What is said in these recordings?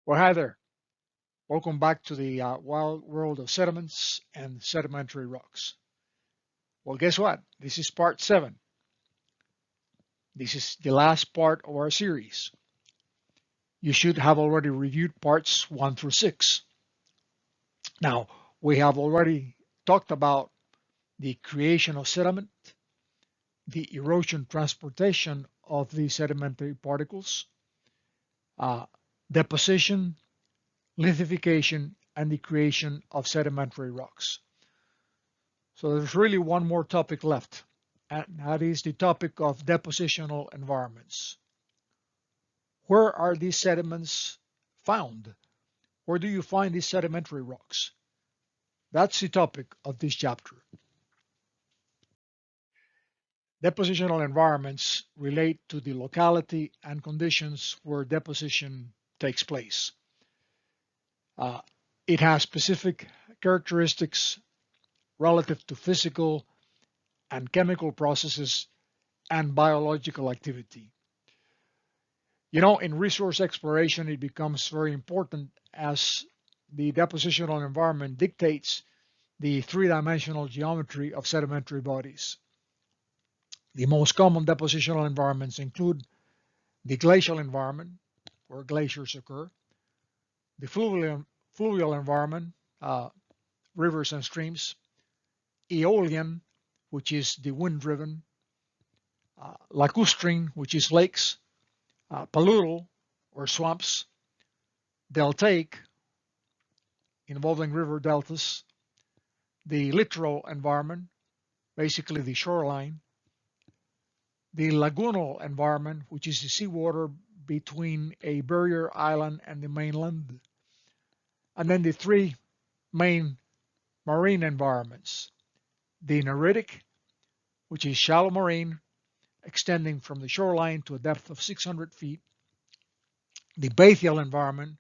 Well, hi there. Welcome back to the wild world of sediments and sedimentary rocks. Well, guess what? This is part 7. This is the last part of our series. You should have already reviewed parts 1 through 6. Now, we have already talked about the creation of sediment, the erosion transportation of the sedimentary particles, uh, deposition, lithification, and the creation of sedimentary rocks. So there's really one more topic left, and that is the topic of depositional environments. Where are these sediments found? Where do you find these sedimentary rocks? That's the topic of this chapter. Depositional environments relate to the locality and conditions where deposition takes place. It has specific characteristics relative to physical and chemical processes and biological activity. You know, in resource exploration, it becomes very important as the depositional environment dictates the three-dimensional geometry of sedimentary bodies. The most common depositional environments include the glacial environment, where glaciers occur, the fluvial environment, rivers and streams, aeolian, which is the wind-driven, lacustrine, which is lakes, paludal, or swamps, deltaic, involving river deltas, the littoral environment, basically the shoreline, the lagoonal environment, which is the seawater between a barrier island and the mainland, and then the three main marine environments, the neritic, which is shallow marine, extending from the shoreline to a depth of 600 feet, the bathyal environment,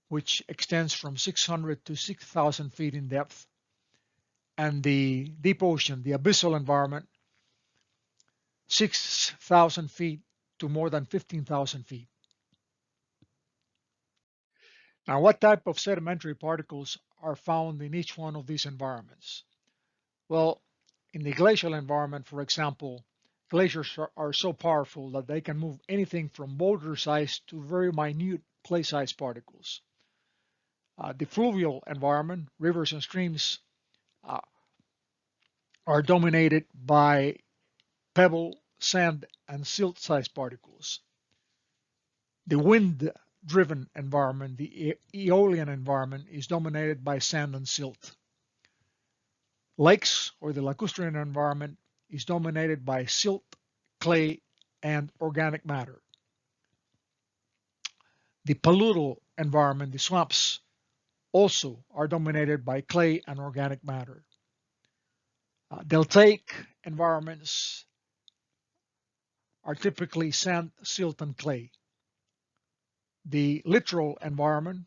which extends from 600 to 6,000 feet in depth, and the deep ocean, the abyssal environment, 6,000 feet to more than 15,000 feet. Now, what type of sedimentary particles are found in each one of these environments? Well, in the glacial environment, for example, glaciers are so powerful that they can move anything from boulder size to very minute clay-sized particles. The fluvial environment, rivers and streams, are dominated by pebble, sand, and silt-sized particles. The wind-driven environment, the aeolian environment, is dominated by sand and silt. Lakes, or the lacustrine environment, is dominated by silt, clay, and organic matter. The paludal environment, the swamps, also are dominated by clay and organic matter. Deltaic environments are typically sand, silt, and clay. The littoral environment,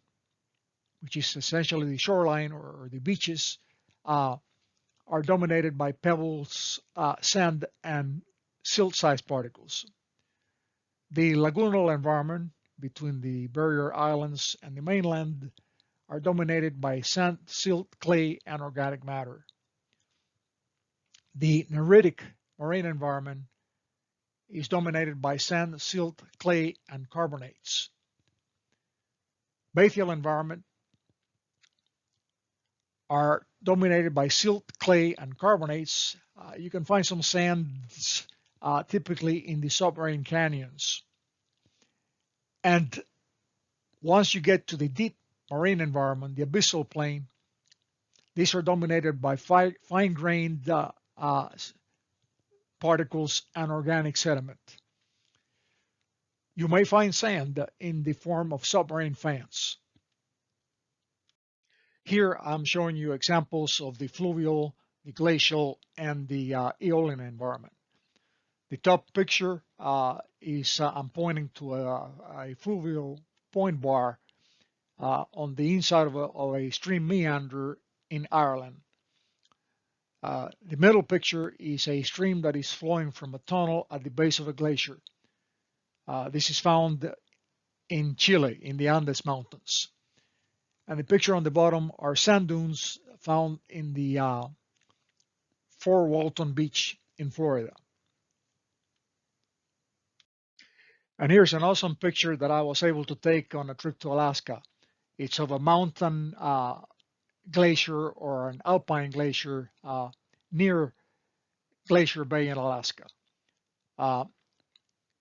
which is essentially the shoreline or the beaches, are dominated by pebbles, sand, and silt-sized particles. The lagoonal environment between the barrier islands and the mainland are dominated by sand, silt, clay, and organic matter. The neritic marine environment is dominated by sand, silt, clay, and carbonates. Bathyal environment are dominated by silt, clay, and carbonates. You can find some sands typically in the submarine canyons. And once you get to the deep marine environment, the abyssal plain, these are dominated by fine-grained particles and organic sediment. You may find sand in the form of submarine fans. Here I'm showing you examples of the fluvial, the glacial, and the aeolian environment. The top picture is I'm pointing to a fluvial point bar on the inside of a stream meander in Ireland. The middle picture is a stream that is flowing from a tunnel at the base of a glacier. This is found in Chile, in the Andes Mountains. And the picture on the bottom are sand dunes found in the Fort Walton Beach in Florida. And here's an awesome picture that I was able to take on a trip to Alaska. It's of a mountain glacier or an alpine glacier near Glacier Bay in Alaska. Uh,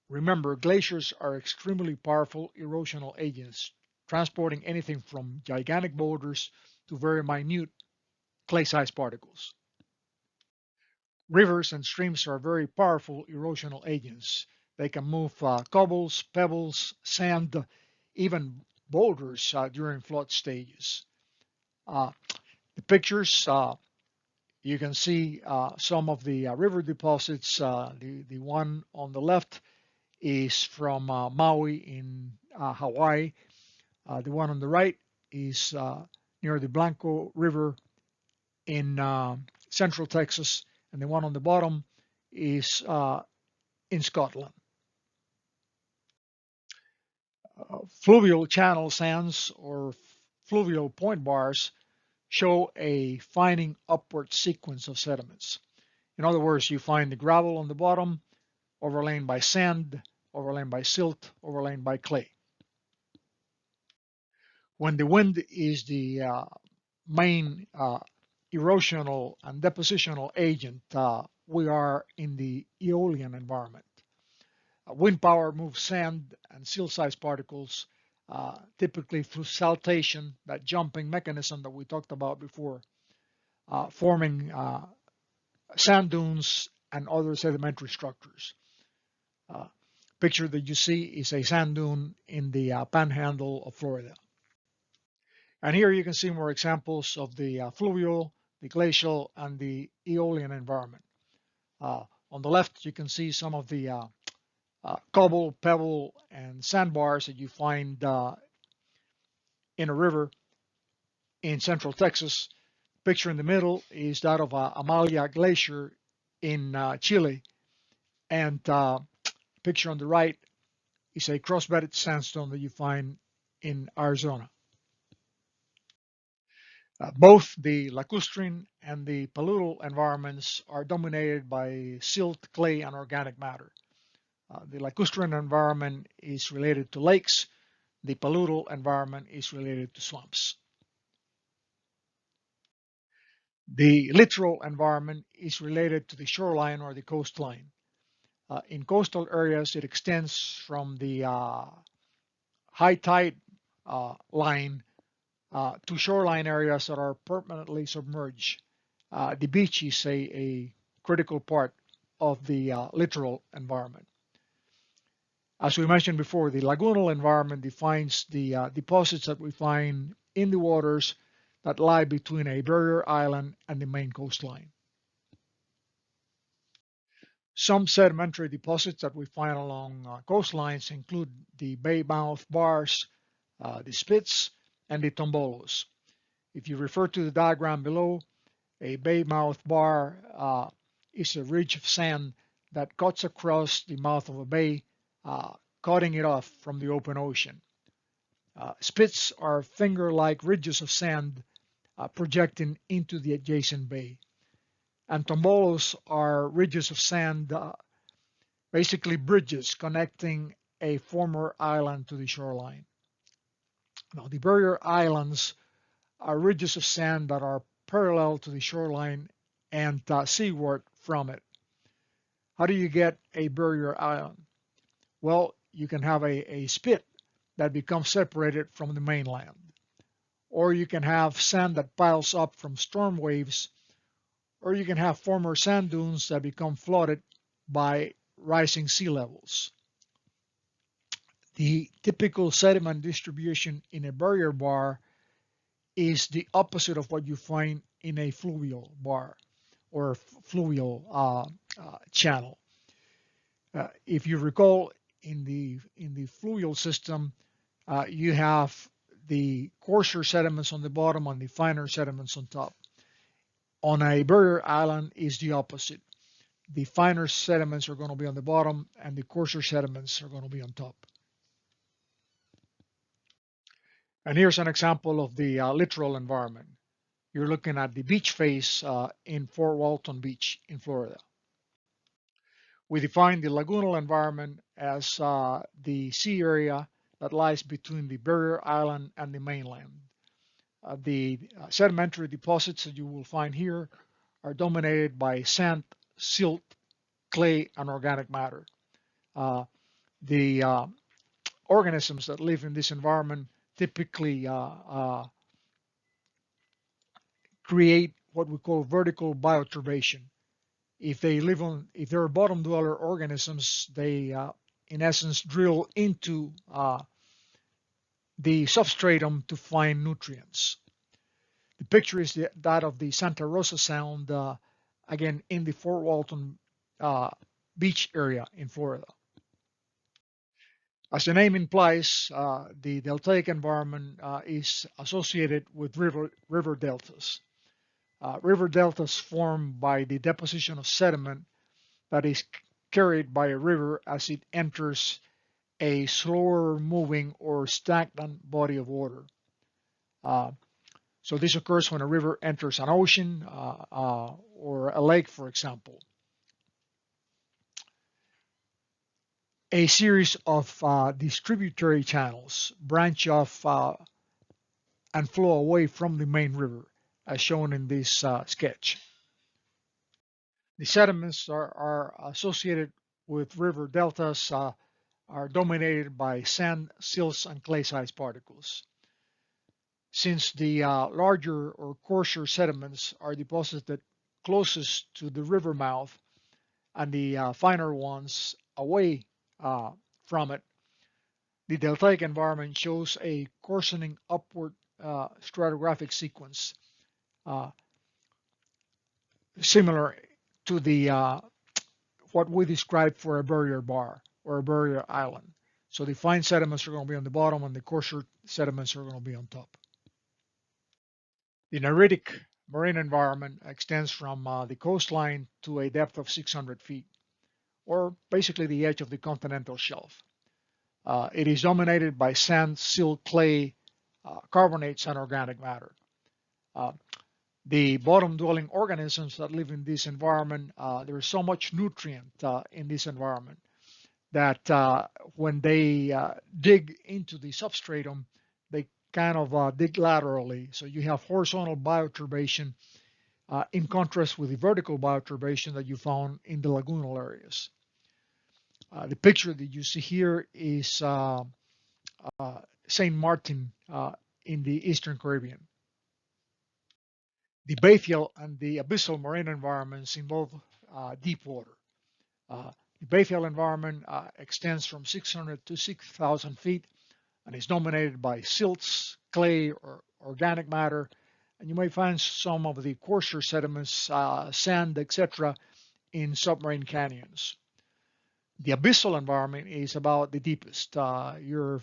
Remember, glaciers are extremely powerful erosional agents, transporting anything from gigantic boulders to very minute clay-sized particles. Rivers and streams are very powerful erosional agents. They can move cobbles, pebbles, sand, even boulders during flood stages. Uh, the pictures, you can see some of the river deposits. The one on the left is from Maui in Hawaii. The one on the right is near the Blanco River in central Texas, and the one on the bottom is in Scotland. Fluvial channel sands or fluvial point bars show a fining upward sequence of sediments. In other words, you find the gravel on the bottom, overlain by sand, overlain by silt, overlain by clay. When the wind is the main erosional and depositional agent, we are in the aeolian environment. Wind power moves sand and silt-sized particles, typically through saltation, that jumping mechanism that we talked about before, forming sand dunes and other sedimentary structures. Picture that you see is a sand dune in the panhandle of Florida. And here you can see more examples of the fluvial, the glacial, and the aeolian environment. On the left, you can see some of the cobble, pebble, and sandbars that you find in a river in central Texas. Picture in the middle is that of Amalia Glacier in Chile, and picture on the right is a cross-bedded sandstone that you find in Arizona. Both the lacustrine and the paludal environments are dominated by silt, clay, and organic matter. The lacustrine environment is related to lakes. The paludal environment is related to swamps. The littoral environment is related to the shoreline or the coastline. In coastal areas, it extends from the high tide line to shoreline areas that are permanently submerged. The beach is a critical part of the littoral environment. As we mentioned before, the lagoonal environment defines the deposits that we find in the waters that lie between a barrier island and the main coastline. Some sedimentary deposits that we find along coastlines include the bay mouth bars, the spits, and the tombolos. If you refer to the diagram below, a bay mouth bar is a ridge of sand that cuts across the mouth of a bay, cutting it off from the open ocean. Spits are finger-like ridges of sand projecting into the adjacent bay. And tombolos are ridges of sand, basically bridges connecting a former island to the shoreline. Now, the barrier islands are ridges of sand that are parallel to the shoreline and seaward from it. How do you get a barrier island? Well, you can have a spit that becomes separated from the mainland, or you can have sand that piles up from storm waves, or you can have former sand dunes that become flooded by rising sea levels. The typical sediment distribution in a barrier bar is the opposite of what you find in a fluvial bar or fluvial channel. If you recall, in the fluvial system, you have the coarser sediments on the bottom and the finer sediments on top. On a barrier island is the opposite. The finer sediments are going to be on the bottom and the coarser sediments are going to be on top. And here's an example of the littoral environment. You're looking at the beach face in Fort Walton Beach in Florida. We define the lagoonal environment as the sea area that lies between the barrier island and the mainland. The sedimentary deposits that you will find here are dominated by sand, silt, clay, and organic matter. The organisms that live in this environment typically create what we call vertical bioturbation. If they're bottom dweller organisms, they in essence drill into the substratum to find nutrients. The picture is that of the Santa Rosa Sound, again in the Fort Walton beach area in Florida. As the name implies, the deltaic environment is associated with river deltas. River deltas formed by the deposition of sediment that is carried by a river as it enters a slower moving or stagnant body of water. So this occurs when a river enters an ocean or a lake, for example. A series of distributary channels branch off and flow away from the main river, as shown in this sketch. The sediments are associated with river deltas are dominated by sand, silts, and clay-sized particles. Since the larger or coarser sediments are deposited closest to the river mouth and the finer ones away from it, the deltaic environment shows a coarsening upward stratigraphic sequence similar to the what we described for a barrier bar or a barrier island. So the fine sediments are going to be on the bottom and the coarser sediments are going to be on top. The neritic marine environment extends from the coastline to a depth of 600 feet, or basically the edge of the continental shelf. It is dominated by sand, silt, clay, carbonates, and organic matter. The bottom-dwelling organisms that live in this environment, there is so much nutrient in this environment that when they dig into the substratum, they kind of dig laterally. So you have horizontal bioturbation in contrast with the vertical bioturbation that you found in the lagoonal areas. The picture that you see here is St. Martin in the Eastern Caribbean. The bathyal and the abyssal marine environments involve deep water. The bathyal environment extends from 600 to 6,000 feet and is dominated by silts, clay, or organic matter. And you may find some of the coarser sediments, sand, etc., in submarine canyons. The abyssal environment is about the deepest. Could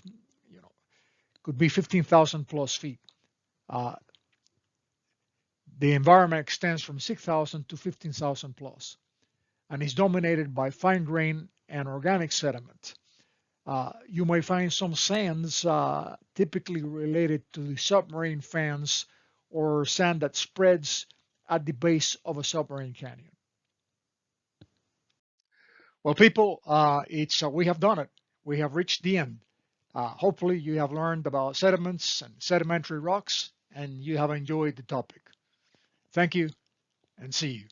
be 15,000 plus feet. The environment extends from 6,000 to 15,000 plus and is dominated by fine grain and organic sediment. You may find some sands typically related to the submarine fans or sand that spreads at the base of a submarine canyon. Well, people, we have done it. We have reached the end. Hopefully you have learned about sediments and sedimentary rocks and you have enjoyed the topic. Thank you and see you.